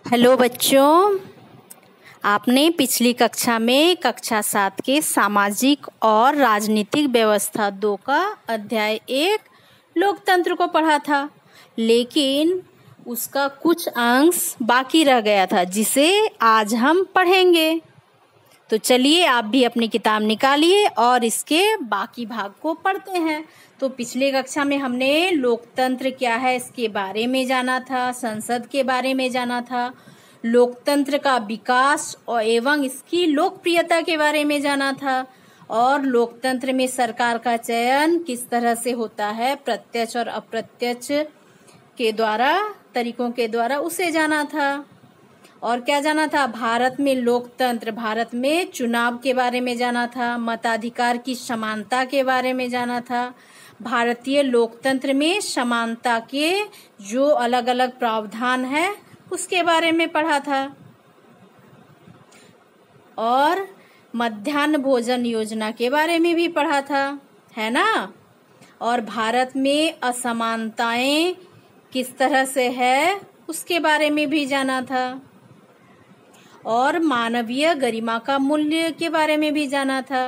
Hello बच्चों, आपने पिछली कक्षा में कक्षा 7 के सामाजिक और राजनीतिक व्यवस्था 2 का अध्याय 1 लोकतंत्र को पढ़ा था, लेकिन उसका कुछ अंश बाकी रह गया था जिसे आज हम पढ़ेंगे। तो चलिए आप भी अपनी किताब निकालिए और इसके बाकी भाग को पढ़ते हैं। तो पिछले कक्षा में हमने लोकतंत्र क्या है इसके बारे में जाना था, संसद के बारे में जाना था, लोकतंत्र का विकास और एवं इसकी लोकप्रियता के बारे में जाना था, और लोकतंत्र में सरकार का चयन किस तरह से होता है, प्रत्यक्ष और अप्रत्यक्ष के द्वारा तरीकों के द्वारा, उसे जाना था। और क्या जाना था, भारत में लोकतंत्र, भारत में चुनाव के बारे में जाना था, मताधिकार की समानता के बारे में जाना था, भारतीय लोकतंत्र में समानता के जो अलग अलग प्रावधान है उसके बारे में पढ़ा था, और मध्याह्न भोजन योजना के बारे में भी पढ़ा था, है ना। और भारत में असमानताएं किस तरह से है उसके बारे में भी जाना था, और मानवीय गरिमा का मूल्य के बारे में भी जाना था,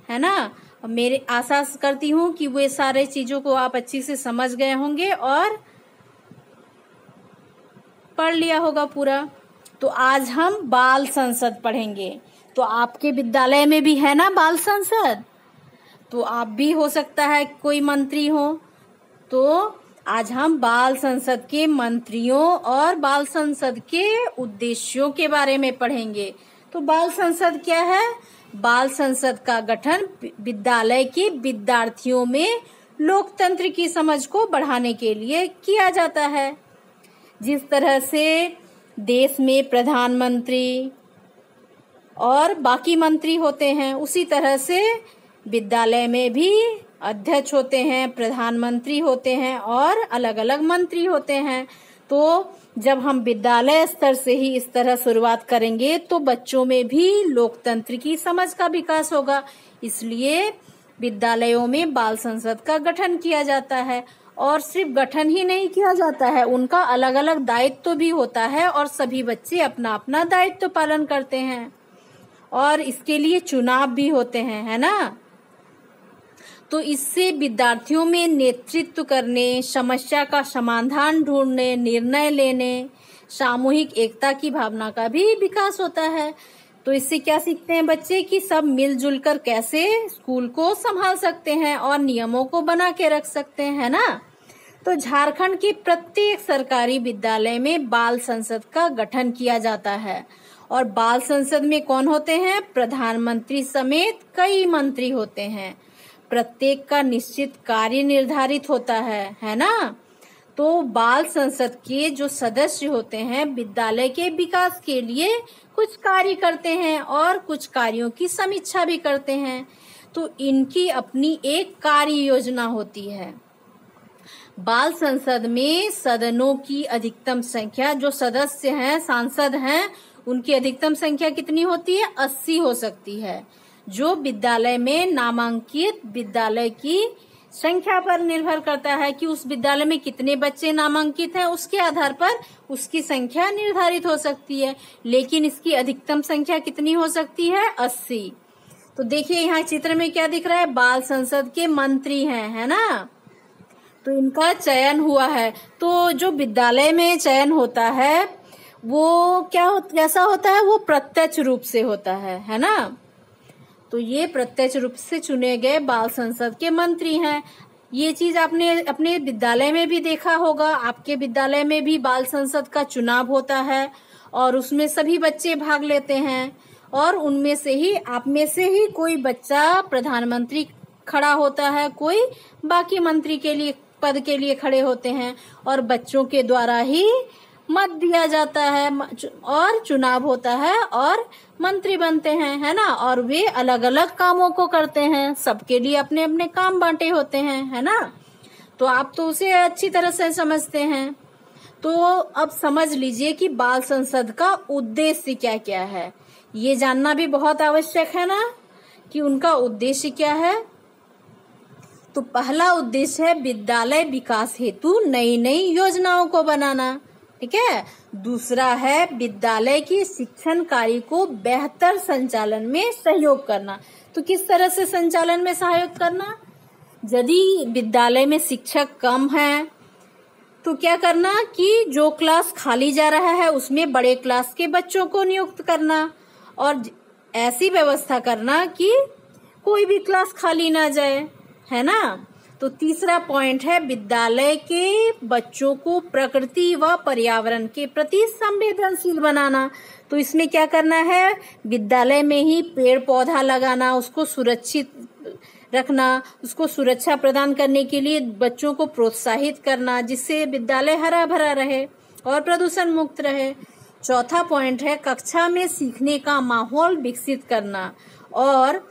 है ना। मेरे आशा करती हूँ कि वे सारे चीजों को आप अच्छी से समझ गए होंगे और पढ़ लिया होगा पूरा। तो आज हम बाल संसद पढ़ेंगे। तो आपके विद्यालय में भी है ना बाल संसद, तो आप भी हो सकता है कोई मंत्री हो। तो आज हम बाल संसद के मंत्रियों और बाल संसद के उद्देश्यों के बारे में पढ़ेंगे। तो बाल संसद क्या है? बाल संसद का गठन विद्यालय के विद्यार्थियों में लोकतंत्र की समझ को बढ़ाने के लिए किया जाता है। जिस तरह से देश में प्रधानमंत्री और बाकी मंत्री होते हैं, उसी तरह से विद्यालय में भी अध्यक्ष होते हैं, प्रधानमंत्री होते हैं और अलग अलग मंत्री होते हैं। तो जब हम विद्यालय स्तर से ही इस तरह शुरुआत करेंगे तो बच्चों में भी लोकतंत्र की समझ का विकास होगा। इसलिए विद्यालयों में बाल संसद का गठन किया जाता है, और सिर्फ गठन ही नहीं किया जाता है, उनका अलग अलग दायित्व भी होता है और सभी बच्चे अपना अपना दायित्व पालन करते हैं, और इसके लिए चुनाव भी होते हैं, है ना। तो इससे विद्यार्थियों में नेतृत्व करने, समस्या का समाधान ढूंढने, निर्णय लेने, सामूहिक एकता की भावना का भी विकास होता है। तो इससे क्या सीखते हैं बच्चे कि सब मिलजुल कर कैसे स्कूल को संभाल सकते हैं और नियमों को बना के रख सकते हैं, है ना। तो झारखंड के प्रत्येक सरकारी विद्यालय में बाल संसद का गठन किया जाता है, और बाल संसद में कौन होते हैं? प्रधानमंत्री समेत कई मंत्री होते हैं। प्रत्येक का निश्चित कार्य निर्धारित होता है ना। तो बाल संसद के जो सदस्य होते हैं विद्यालय के विकास के लिए कुछ कार्य करते हैं और कुछ कार्यों की समीक्षा भी करते हैं। तो इनकी अपनी एक कार्य योजना होती है। बाल संसद में सदनों की अधिकतम संख्या, जो सदस्य हैं, सांसद हैं, उनकी अधिकतम संख्या कितनी होती है? 80 हो सकती है, जो विद्यालय में नामांकित विद्यालय की संख्या पर निर्भर करता है कि उस विद्यालय में कितने बच्चे नामांकित हैं, उसके आधार पर उसकी संख्या निर्धारित हो सकती है। लेकिन इसकी अधिकतम संख्या कितनी हो सकती है? 80। तो देखिए यहाँ चित्र में क्या दिख रहा है? बाल संसद के मंत्री हैं, है ना। तो इनका चयन हुआ है। तो जो विद्यालय में चयन होता है वो कैसा होता है? वो प्रत्यक्ष रूप से होता है ना। तो ये प्रत्यक्ष रूप से चुने गए बाल संसद के मंत्री हैं। ये चीज आपने अपने विद्यालय में भी देखा होगा। आपके विद्यालय में भी बाल संसद का चुनाव होता है और उसमें सभी बच्चे भाग लेते हैं, और उनमें से ही, आप में से ही कोई बच्चा प्रधानमंत्री खड़ा होता है, कोई बाकी मंत्री के लिए पद के लिए खड़े होते हैं, और बच्चों के द्वारा ही मत दिया जाता है और चुनाव होता है और मंत्री बनते हैं, है ना। और वे अलग अलग कामों को करते हैं, सबके लिए अपने अपने काम बांटे होते हैं, है ना। तो आप तो उसे अच्छी तरह से समझते हैं। तो अब समझ लीजिए कि बाल संसद का उद्देश्य क्या क्या है। ये जानना भी बहुत आवश्यक है ना कि उनका उद्देश्य क्या है। तो पहला उद्देश्य है विद्यालय विकास हेतु नई नई योजनाओं को बनाना। ठीक है। दूसरा है विद्यालय की शिक्षण कार्य को बेहतर संचालन में सहयोग करना। तो किस तरह से संचालन में सहयोग करना? यदि विद्यालय में शिक्षक कम है तो क्या करना कि जो क्लास खाली जा रहा है उसमें बड़े क्लास के बच्चों को नियुक्त करना और ऐसी व्यवस्था करना कि कोई भी क्लास खाली ना जाए, है ना। तो तीसरा पॉइंट है विद्यालय के बच्चों को प्रकृति व पर्यावरण के प्रति संवेदनशील बनाना। तो इसमें क्या करना है, विद्यालय में ही पेड़ पौधा लगाना, उसको सुरक्षित रखना, उसको सुरक्षा प्रदान करने के लिए बच्चों को प्रोत्साहित करना, जिससे विद्यालय हरा भरा रहे और प्रदूषण मुक्त रहे। चौथा पॉइंट है कक्षा में सीखने का माहौल विकसित करना और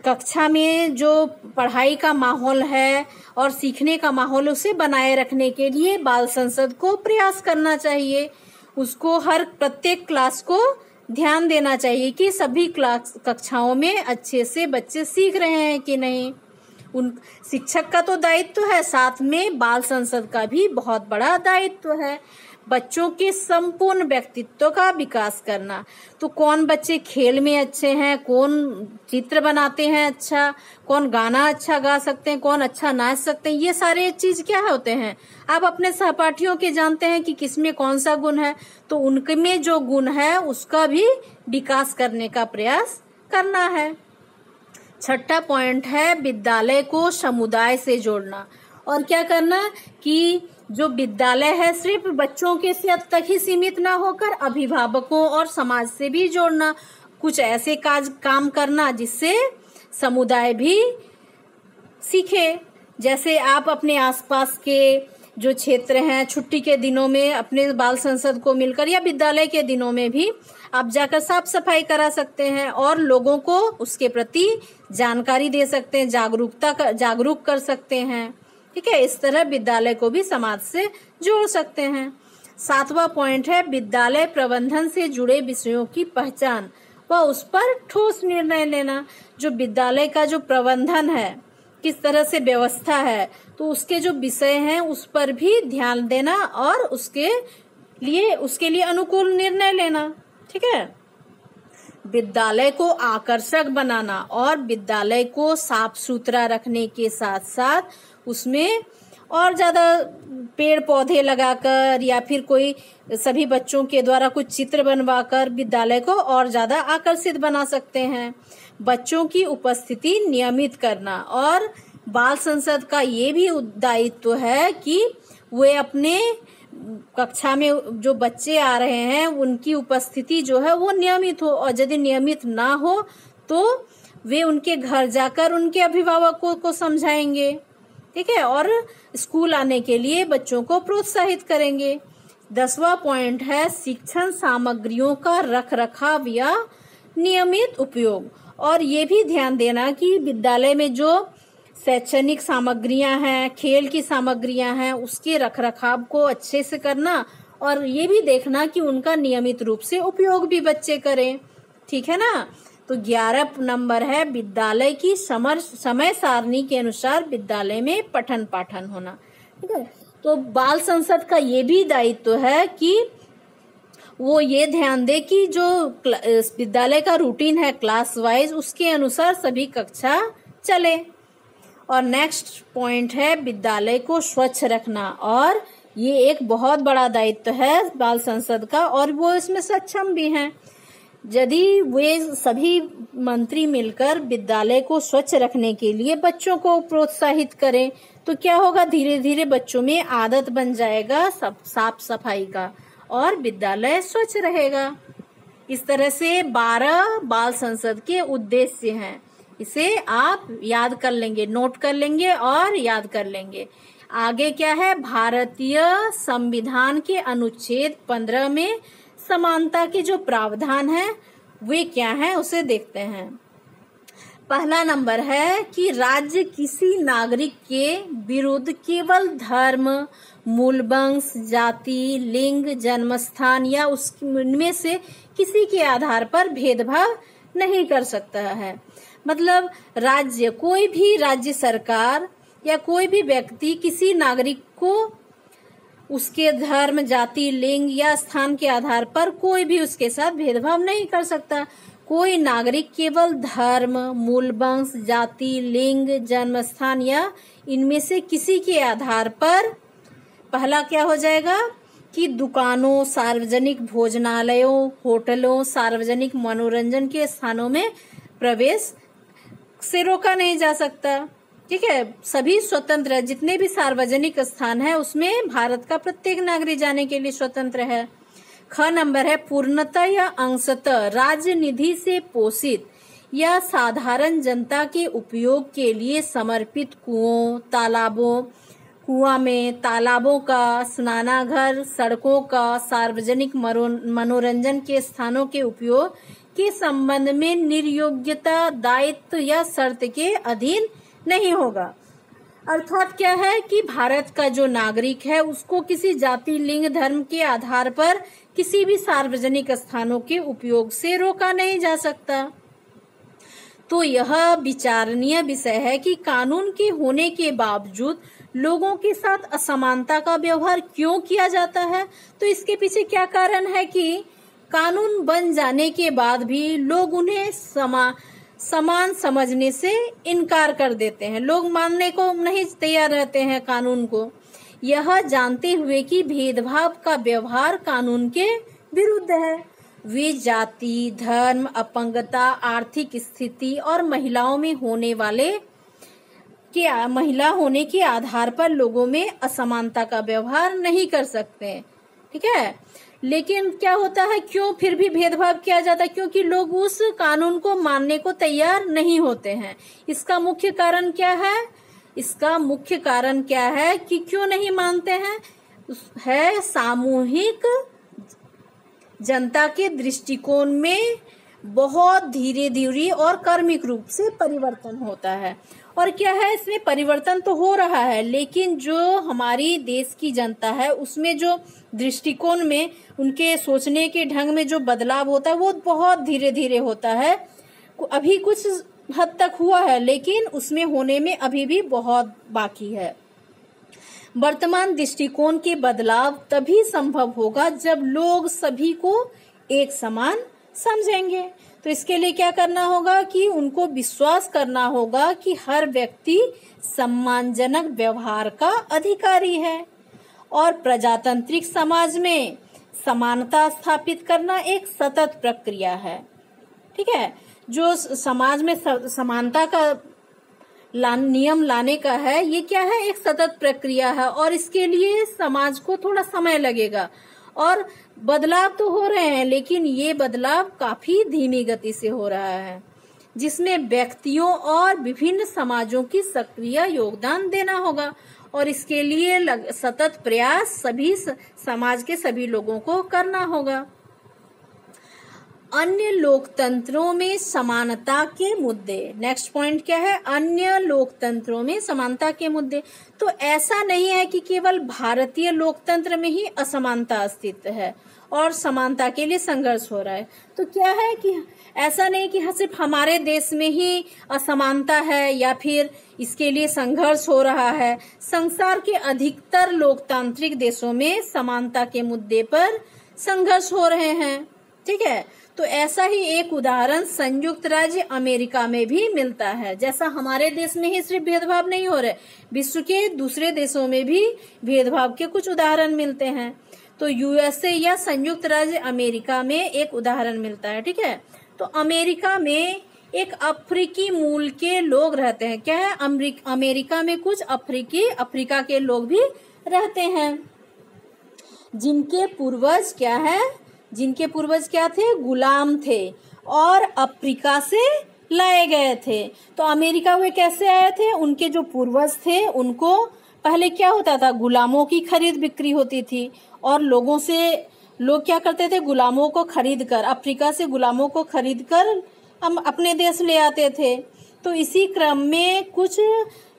कक्षा में जो पढ़ाई का माहौल है और सीखने का माहौल उसे बनाए रखने के लिए बाल संसद को प्रयास करना चाहिए। उसको हर प्रत्येक क्लास को ध्यान देना चाहिए कि सभी क्लास कक्षाओं में अच्छे से बच्चे सीख रहे हैं कि नहीं। उन शिक्षक का तो दायित्व है, साथ में बाल संसद का भी बहुत बड़ा दायित्व है बच्चों के संपूर्ण व्यक्तित्व का विकास करना। तो कौन बच्चे खेल में अच्छे हैं, कौन चित्र बनाते हैं अच्छा, कौन गाना अच्छा गा सकते हैं, कौन अच्छा नाच सकते हैं, ये सारे चीज क्या होते हैं आप अपने सहपाठियों के जानते हैं कि किसमें कौन सा गुण है। तो उनके में जो गुण है उसका भी विकास करने का प्रयास करना है। छठा पॉइंट है विद्यालय को समुदाय से जोड़ना और क्या करना कि जो विद्यालय है सिर्फ बच्चों के साथ तक ही सीमित ना होकर अभिभावकों और समाज से भी जोड़ना, कुछ ऐसे काम करना जिससे समुदाय भी सीखे। जैसे आप अपने आसपास के जो क्षेत्र हैं छुट्टी के दिनों में अपने बाल संसद को मिलकर या विद्यालय के दिनों में भी आप जाकर साफ सफाई करा सकते हैं और लोगों को उसके प्रति जानकारी दे सकते हैं, जागरूक कर सकते हैं। ठीक है, इस तरह विद्यालय को भी समाज से जोड़ सकते हैं। सातवां पॉइंट है विद्यालय प्रबंधन से जुड़े विषयों की पहचान व उस पर ठोस निर्णय लेना। जो विद्यालय का जो प्रबंधन है, किस तरह से व्यवस्था है, तो उसके जो विषय हैं उस पर भी ध्यान देना और उसके लिए अनुकूल निर्णय लेना। ठीक है, विद्यालय को आकर्षक बनाना और विद्यालय को साफ सुथरा रखने के साथ साथ उसमें और ज्यादा पेड़ पौधे लगाकर या फिर कोई सभी बच्चों के द्वारा कुछ चित्र बनवाकर विद्यालय को और ज्यादा आकर्षित बना सकते हैं। बच्चों की उपस्थिति नियमित करना और बाल संसद का ये भी दायित्व है कि वे अपने कक्षा में जो बच्चे आ रहे हैं उनकी उपस्थिति जो है वो नियमित हो और यदि नियमित ना हो तो वे उनके घर जाकर उनके अभिभावकों को समझाएंगे। ठीक है, और स्कूल आने के लिए बच्चों को प्रोत्साहित करेंगे। 10वां पॉइंट है शिक्षण सामग्रियों का रखरखाव या नियमित उपयोग और ये भी ध्यान देना कि विद्यालय में जो शैक्षणिक सामग्रियां हैं, खेल की सामग्रियां हैं, उसके रखरखाव को अच्छे से करना और ये भी देखना कि उनका नियमित रूप से उपयोग भी बच्चे करें। ठीक है ना। तो 11 नंबर है विद्यालय की समय सारणी के अनुसार विद्यालय में पठन पाठन होना। ठीक है, तो बाल संसद का ये भी दायित्व है कि वो ये ध्यान दे कि जो विद्यालय का रूटीन है क्लास वाइज उसके अनुसार सभी कक्षा चले। और नेक्स्ट पॉइंट है विद्यालय को स्वच्छ रखना और ये एक बहुत बड़ा दायित्व है बाल संसद का और वो इसमें सक्षम भी हैं। यदि वे सभी मंत्री मिलकर विद्यालय को स्वच्छ रखने के लिए बच्चों को प्रोत्साहित करें तो क्या होगा, धीरे धीरे बच्चों में आदत बन जाएगा साफ सफाई का और विद्यालय स्वच्छ रहेगा। इस तरह से 12 बाल संसद के उद्देश्य हैं। इसे आप याद कर लेंगे, नोट कर लेंगे और याद कर लेंगे। आगे क्या है, भारतीय संविधान के अनुच्छेद 15 में समानता के जो प्रावधान है वे क्या है उसे देखते हैं। पहला नंबर है कि राज्य किसी नागरिक के विरुद्ध केवल धर्म, मूल वंश, जाति, लिंग, जन्मस्थान या उनमें से किसी के आधार पर भेदभाव नहीं कर सकता है। मतलब राज्य, कोई भी राज्य सरकार या कोई भी व्यक्ति किसी नागरिक को उसके धर्म, जाति, लिंग या स्थान के आधार पर कोई भी उसके साथ भेदभाव नहीं कर सकता। कोई नागरिक केवल धर्म, मूल वंश, जाति, लिंग, जन्म स्थान या इनमें से किसी के आधार पर, पहला क्या हो जाएगा कि दुकानों, सार्वजनिक भोजनालयों, होटलों, सार्वजनिक मनोरंजन के स्थानों में प्रवेश से रोका नहीं जा सकता। ठीक है, सभी स्वतंत्र है। जितने भी सार्वजनिक स्थान है उसमें भारत का प्रत्येक नागरिक जाने के लिए स्वतंत्र है। ख नंबर है पूर्णतः या अंशतः राज्य निधि से पोषित या साधारण जनता के उपयोग के लिए समर्पित कुओं, तालाबों, कुआं में तालाबों का, स्नानाघर, सड़कों का, सार्वजनिक मनोरंजन के स्थानों के उपयोग के संबंध में निर्योग्यता, दायित्व या शर्त के अधीन नहीं होगा। अर्थात क्या है कि भारत का जो नागरिक है उसको किसी जाति, लिंग, धर्म के आधार पर किसी भी सार्वजनिक स्थानों के उपयोग से रोका नहीं जा सकता। तो यह विचारणीय विषय है कि कानून के होने के बावजूद लोगों के साथ असमानता का व्यवहार क्यों किया जाता है। तो इसके पीछे क्या कारण है कि कानून बन जाने के बाद भी लोग उन्हें समान समझने से इनकार कर देते हैं। लोग मानने को नहीं तैयार रहते हैं कानून को, यह जानते हुए कि भेदभाव का व्यवहार कानून के विरुद्ध है। वे जाति, धर्म, अपंगता, आर्थिक स्थिति और महिला होने के आधार पर लोगों में असमानता का व्यवहार नहीं कर सकते। ठीक है, लेकिन क्या होता है, क्यों फिर भी भेदभाव किया जाता है? क्योंकि लोग उस कानून को मानने को तैयार नहीं होते हैं। इसका मुख्य कारण क्या है? इसका मुख्य कारण क्या है कि क्यों नहीं मानते हैं? है सामूहिक जनता के दृष्टिकोण में बहुत धीरे धीरे और कर्मिक रूप से परिवर्तन होता है। और क्या है, इसमें परिवर्तन तो हो रहा है, लेकिन जो हमारी देश की जनता है उसमें जो दृष्टिकोण में, उनके सोचने के ढंग में जो बदलाव होता है वो बहुत धीरे धीरे होता है। अभी कुछ हद तक हुआ है, लेकिन उसमें होने में अभी भी बहुत बाकी है। वर्तमान दृष्टिकोण के बदलाव तभी संभव होगा जब लोग सभी को एक समान समझेंगे। तो इसके लिए क्या करना होगा कि उनको विश्वास करना होगा कि हर व्यक्ति सम्मानजनक व्यवहार का अधिकारी है और प्रजातांत्रिक समाज में समानता स्थापित करना एक सतत प्रक्रिया है। ठीक है, जो समाज में समानता का नियम लाने का है, ये क्या है, एक सतत प्रक्रिया है और इसके लिए समाज को थोड़ा समय लगेगा। और बदलाव तो हो रहे हैं, लेकिन ये बदलाव काफी धीमी गति से हो रहा है, जिसमें व्यक्तियों और विभिन्न समाजों की सक्रिय योगदान देना होगा और इसके लिए सतत प्रयास सभी समाज के सभी लोगों को करना होगा। अन्य लोकतंत्रों में समानता के मुद्दे। नेक्स्ट पॉइंट क्या है? अन्य लोकतंत्रों में समानता के मुद्दे। तो ऐसा नहीं है कि केवल भारतीय लोकतंत्र में ही असमानता अस्तित्व है और समानता के लिए संघर्ष हो रहा है। तो क्या है कि ऐसा नहीं कि सिर्फ हमारे देश में ही असमानता है या फिर इसके लिए संघर्ष हो रहा है। संसार के अधिकतर लोकतांत्रिक देशों में समानता के मुद्दे पर संघर्ष हो रहे हैं। ठीक है, तो ऐसा ही एक उदाहरण संयुक्त राज्य अमेरिका में भी मिलता है। जैसा हमारे देश में ही सिर्फ भेदभाव नहीं हो रहे, विश्व के दूसरे देशों में भी भेदभाव के कुछ उदाहरण मिलते हैं। तो यूएसए या संयुक्त राज्य अमेरिका में एक उदाहरण मिलता है। ठीक है, तो अमेरिका में एक अफ्रीकी मूल के लोग रहते हैं। क्या है, अमेरिका में कुछ अफ्रीका के लोग भी रहते हैं, जिनके पूर्वज क्या थे? गुलाम थे और अफ्रीका से लाए गए थे। तो अमेरिका वे कैसे आए थे? उनके जो पूर्वज थे उनको पहले क्या होता था, गुलामों की खरीद बिक्री होती थी और लोग क्या करते थे, गुलामों को खरीद कर, अफ्रीका से गुलामों को खरीद कर हम अपने देश ले आते थे। तो इसी क्रम में कुछ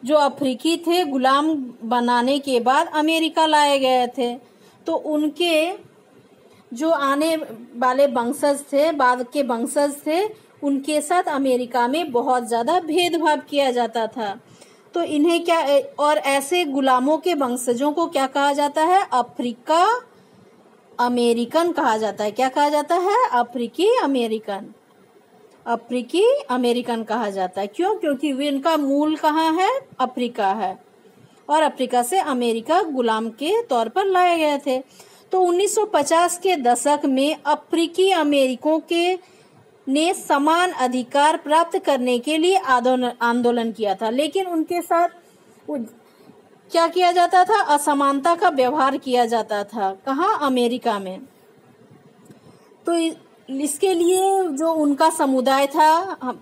जो अफ्रीकी थे गुलाम बनाने के बाद अमेरिका लाए गए थे। तो उनके जो आने वाले वंशज थे, बाद के वंशज थे, उनके साथ अमेरिका में बहुत ज्यादा भेदभाव किया जाता था तो इन्हें क्या, और ऐसे गुलामों के वंशजों को क्या कहा जाता है? अफ्रीका अमेरिकन कहा जाता है। क्या कहा जाता है? अफ्रीकी अमेरिकन। अफ्रीकी अमेरिकन कहा जाता है। क्यों? क्योंकि वे, इनका मूल कहाँ है? अफ्रीका है, और अफ्रीका से अमेरिका गुलाम के तौर पर लाए गए थे। तो 1950 के दशक में अफ्रीकी अमेरिकों के ने समान अधिकार प्राप्त करने के लिए आंदोलन किया था, लेकिन उनके साथ क्या किया जाता था? असमानता का व्यवहार किया जाता था। कहाँ? अमेरिका में। तो इसके लिए जो उनका समुदाय था,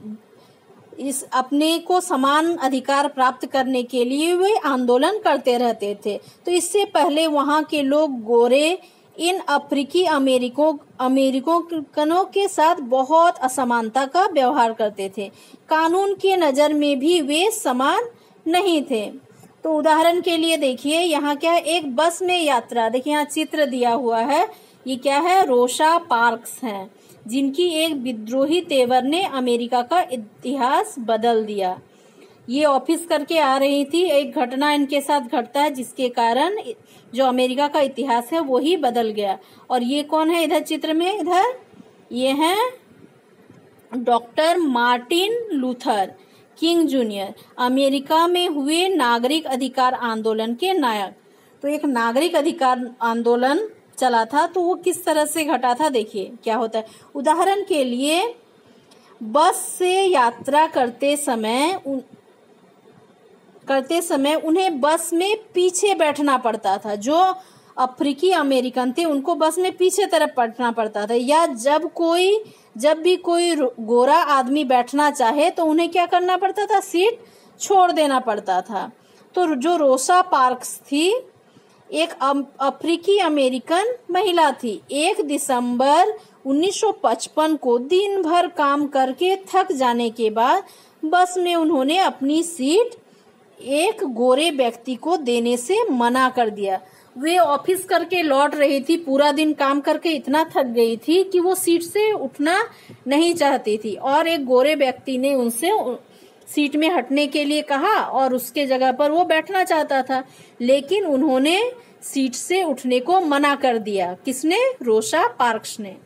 इस अपने को समान अधिकार प्राप्त करने के लिए वे आंदोलन करते रहते थे। तो इससे पहले वहाँ के लोग गोरे इन अफ्रीकी अमेरिकनों के साथ बहुत असमानता का व्यवहार करते थे। कानून के नज़र में भी वे समान नहीं थे। तो उदाहरण के लिए देखिए, यहाँ क्या है? एक बस में यात्रा। देखिए यहाँ चित्र दिया हुआ है। ये क्या है? रोसा पार्क्स हैं, जिनकी एक विद्रोही तेवर ने अमेरिका का इतिहास बदल दिया। ये ऑफिस करके आ रही थी, एक घटना इनके साथ घटता है जिसके कारण जो अमेरिका का इतिहास है वो ही बदल गया। और ये कौन है इधर चित्र में? इधर ये हैं doctor Martin Luther king junior, America में हुए नागरिक अधिकार आंदोलन के नायक। तो एक नागरिक अधिकार आंदोलन चला था, तो वो किस तरह से घटा था? देखिए क्या होता है। उदाहरण के लिए, बस से यात्रा करते समय उन्हें बस में पीछे बैठना पड़ता था। जो अफ्रीकी अमेरिकन थे उनको बस में पीछे तरफ बैठना पड़ता था। या जब भी कोई गोरा आदमी बैठना चाहे तो उन्हें क्या करना पड़ता था? सीट छोड़ देना पड़ता था। तो जो रोसा पार्क्स थी, एक अफ्रीकी अमेरिकन महिला थी। 1 दिसंबर 1955 को दिन भर काम करके थक जाने के बाद बस में उन्होंने अपनी सीट एक गोरे व्यक्ति को देने से मना कर दिया। वे ऑफिस करके लौट रही थी, पूरा दिन काम करके इतना थक गई थी कि वो सीट से उठना नहीं चाहती थी, और एक गोरे व्यक्ति ने उनसे सीट में हटने के लिए कहा और उसके जगह पर वो बैठना चाहता था, लेकिन उन्होंने सीट से उठने को मना कर दिया। किसने? रोसा पार्क्स ने।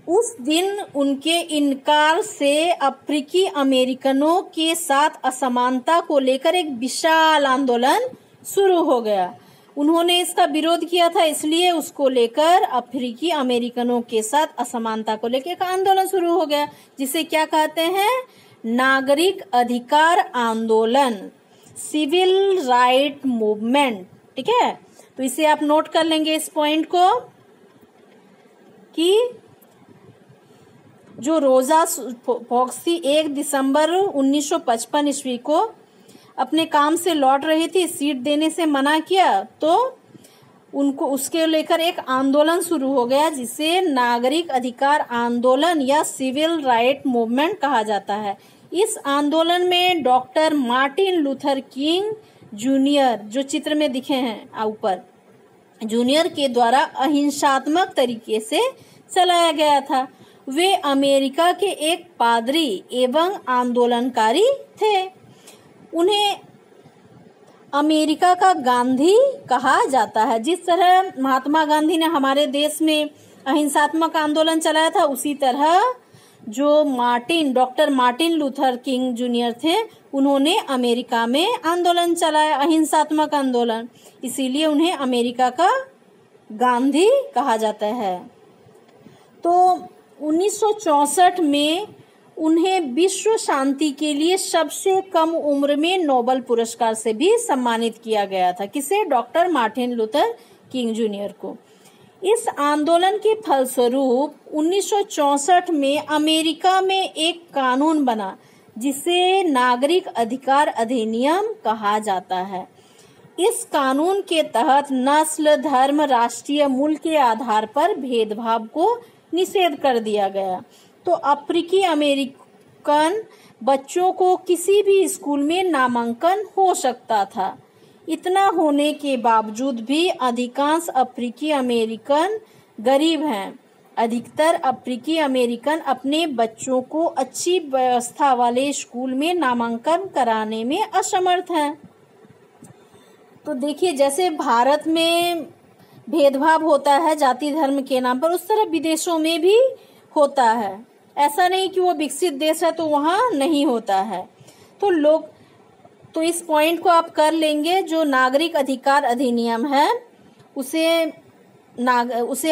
उस दिन उनके इनकार से अफ्रीकी अमेरिकनों के साथ असमानता को लेकर एक विशाल आंदोलन शुरू हो गया। उन्होंने इसका विरोध किया था, इसलिए उसको लेकर अफ्रीकी अमेरिकनों के साथ असमानता को लेकर एक आंदोलन शुरू हो गया, जिसे क्या कहते हैं? नागरिक अधिकार आंदोलन, सिविल राइट मूवमेंट। ठीक है, तो इसे आप नोट कर लेंगे इस पॉइंट को कि जो रोजा पार्क्स थी 1 दिसंबर 1955 ईस्वी को अपने काम से लौट रही थी, सीट देने से मना किया, तो उनको उसके लेकर एक आंदोलन शुरू हो गया, जिसे नागरिक अधिकार आंदोलन या सिविल राइट मूवमेंट कहा जाता है। इस आंदोलन में doctor Martin Luther king junior, जो चित्र में दिखे हैं ऊपर, जूनियर के द्वारा अहिंसात्मक तरीके से चलाया गया था। वे अमेरिका के एक पादरी एवं आंदोलनकारी थे। उन्हें अमेरिका का गांधी कहा जाता है। जिस तरह महात्मा गांधी ने हमारे देश में अहिंसात्मक आंदोलन चलाया था, उसी तरह जो doctor Martin Luther king junior थे, उन्होंने अमेरिका में आंदोलन चलाया, अहिंसात्मक आंदोलन, इसीलिए उन्हें अमेरिका का गांधी कहा जाता है। तो 1964 में उन्हें विश्व शांति के लिए सबसे कम उम्र में नोबेल पुरस्कार से भी सम्मानित किया गया था। किसे? Doctor Martin Luther king junior को। इस आंदोलन के फलस्वरूप 1964 में अमेरिका में एक कानून बना, जिसे नागरिक अधिकार अधिनियम कहा जाता है। इस कानून के तहत नस्ल, धर्म, राष्ट्रीय मूल के आधार पर भेदभाव को निषेध कर दिया गया। तो अफ्रीकी अमेरिकन बच्चों को किसी भी स्कूल में नामांकन हो सकता था। इतना होने के बावजूद भी अधिकांश अफ्रीकी अमेरिकन गरीब हैं अधिकतर अफ्रीकी अमेरिकन अपने बच्चों को अच्छी व्यवस्था वाले स्कूल में नामांकन कराने में असमर्थ हैं। तो देखिए, जैसे भारत में भेदभाव होता है जाति धर्म के नाम पर, उस तरह विदेशों में भी होता है। ऐसा नहीं कि वो विकसित देश है तो वहाँ नहीं होता है। तो इस पॉइंट को आप कर लेंगे। जो नागरिक अधिकार अधिनियम है उसे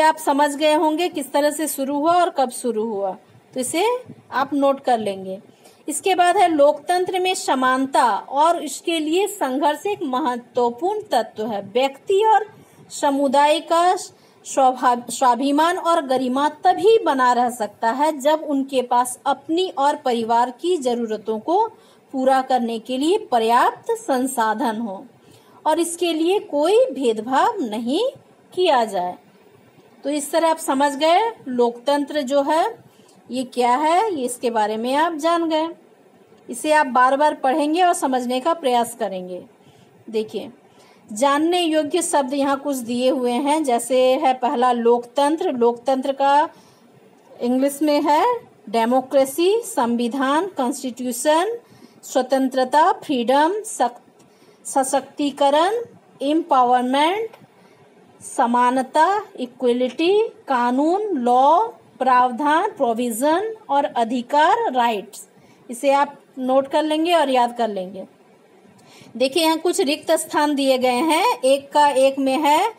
आप समझ गए होंगे किस तरह से शुरू हुआ और कब शुरू हुआ, तो इसे आप नोट कर लेंगे। इसके बाद है लोकतंत्र में समानता और इसके लिए संघर्ष एक महत्वपूर्ण तत्व है। व्यक्ति और समुदाय का स्वाभिमान और गरिमा तभी बना रह सकता है जब उनके पास अपनी और परिवार की जरूरतों को पूरा करने के लिए पर्याप्त संसाधन हो और इसके लिए कोई भेदभाव नहीं किया जाए। तो इस तरह आप समझ गए लोकतंत्र जो है ये क्या है, ये इसके बारे में आप जान गए। इसे आप बार बार पढ़ेंगे और समझने का प्रयास करेंगे। देखिए, जानने योग्य शब्द यहाँ कुछ दिए हुए हैं। जैसे है पहला लोकतंत्र। लोकतंत्र का इंग्लिश में है डेमोक्रेसी, संविधान, कॉन्स्टिट्यूशन, स्वतंत्रता, फ्रीडम, सशक्तिकरण, एम्पावरमेंट, समानता, इक्वलिटी, कानून, लॉ, प्रावधान, प्रोविजन और अधिकार, राइट्स। इसे आप नोट कर लेंगे और याद कर लेंगे। देखिए, यहाँ कुछ रिक्त स्थान दिए गए हैं। एक में है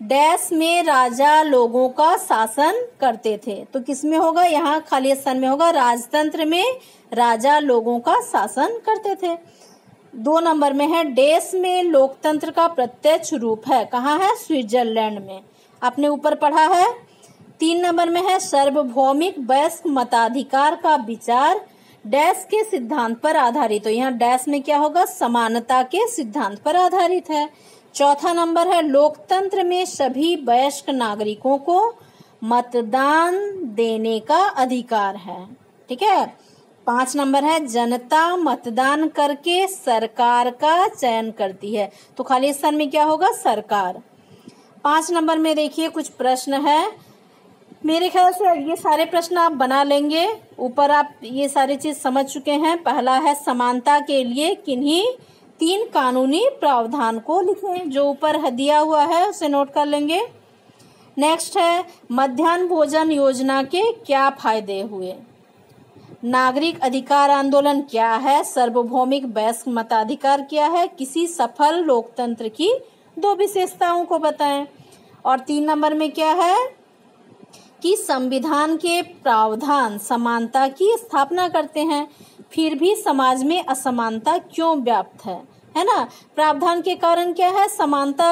डैश में राजा लोगों का शासन करते थे। तो किस में होगा? यहाँ खाली स्थान में होगा राजतंत्र में राजा लोगों का शासन करते थे। 2 नंबर में है देश में लोकतंत्र का प्रत्यक्ष रूप है। कहाँ है? स्विट्जरलैंड में। आपने ऊपर पढ़ा है। 3 नंबर में है सार्वभौमिक वयस्क मताधिकार का विचार डैश के सिद्धांत पर आधारित। तो यहाँ डैश में क्या होगा? समानता के सिद्धांत पर आधारित है। 4था नंबर है लोकतंत्र में सभी वयस्क नागरिकों को मतदान देने का अधिकार है। ठीक है। 5 नंबर है जनता मतदान करके सरकार का चयन करती है। तो खाली स्थान में क्या होगा? सरकार। 5 नंबर में देखिए कुछ प्रश्न है। मेरे ख्याल से ये सारे प्रश्न आप बना लेंगे। ऊपर आप ये सारी चीज समझ चुके हैं। पहला है समानता के लिए किन्हीं 3 कानूनी प्रावधान को लिखें। जो ऊपर दिया हुआ है उसे नोट कर लेंगे। नेक्स्ट है मध्याह्न भोजन योजना के क्या फायदे हुए। नागरिक अधिकार आंदोलन क्या है। सार्वभौमिक वयस्क मताधिकार क्या है। किसी सफल लोकतंत्र की 2 विशेषताओं को बताएं। और 3 नंबर में क्या है कि संविधान के प्रावधान समानता की स्थापना करते हैं, फिर भी समाज में असमानता क्यों व्याप्त है ना। प्रावधान के कारण क्या है? समानता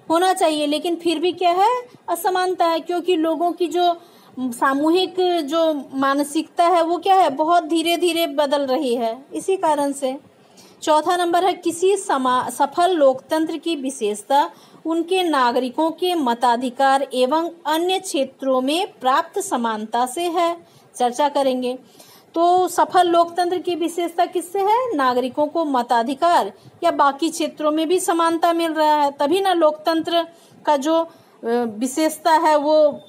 होना चाहिए, लेकिन फिर भी क्या है? असमानता है, क्योंकि लोगों की जो सामूहिक जो मानसिकता है वो क्या है? बहुत धीरे धीरे बदल रही है, इसी कारण से। 4था नंबर है किसी सफल लोकतंत्र की विशेषता उनके नागरिकों के मताधिकार एवं अन्य क्षेत्रों में प्राप्त समानता से है। चर्चा करेंगे। तो सफल लोकतंत्र की विशेषता किससे है? नागरिकों को मताधिकार या बाकी क्षेत्रों में भी समानता मिल रहा है, तभी ना लोकतंत्र का जो विशेषता है वो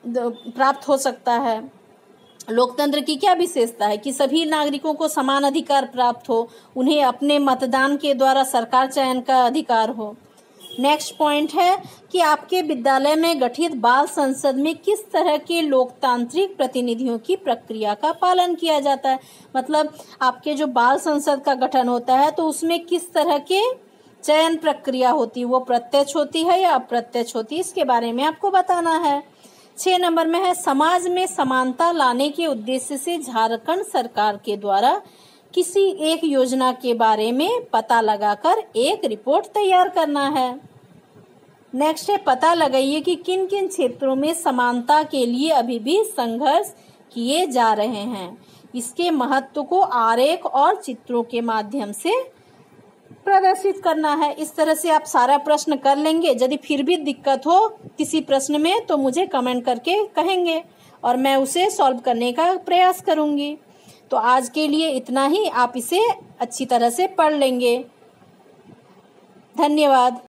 प्राप्त हो सकता है। लोकतंत्र की क्या विशेषता है? कि सभी नागरिकों को समान अधिकार प्राप्त हो, उन्हें अपने मतदान के द्वारा सरकार चयन का अधिकार हो। नेक्स्ट पॉइंट है कि आपके विद्यालय में गठित बाल संसद में किस तरह के लोकतांत्रिक प्रतिनिधियों की प्रक्रिया का पालन किया जाता है। मतलब आपके जो बाल संसद का गठन होता है तो उसमें किस तरह के चयन प्रक्रिया होती है, वो प्रत्यक्ष होती है या अप्रत्यक्ष होती है, इसके बारे में आपको बताना है। 6 नंबर में है समाज में समानता लाने के उद्देश्य से झारखंड सरकार के द्वारा किसी एक योजना के बारे में पता लगाकर एक रिपोर्ट तैयार करना है। नेक्स्ट है पता लगाइए कि किन किन क्षेत्रों में समानता के लिए अभी भी संघर्ष किए जा रहे हैं। इसके महत्व को आरेख और चित्रों के माध्यम से प्रदर्शित करना है। इस तरह से आप सारा प्रश्न कर लेंगे। यदि फिर भी दिक्कत हो किसी प्रश्न में तो मुझे कमेंट करके कहेंगे और मैं उसे सॉल्व करने का प्रयास करूंगी। तो आज के लिए इतना ही। आप इसे अच्छी तरह से पढ़ लेंगे। धन्यवाद।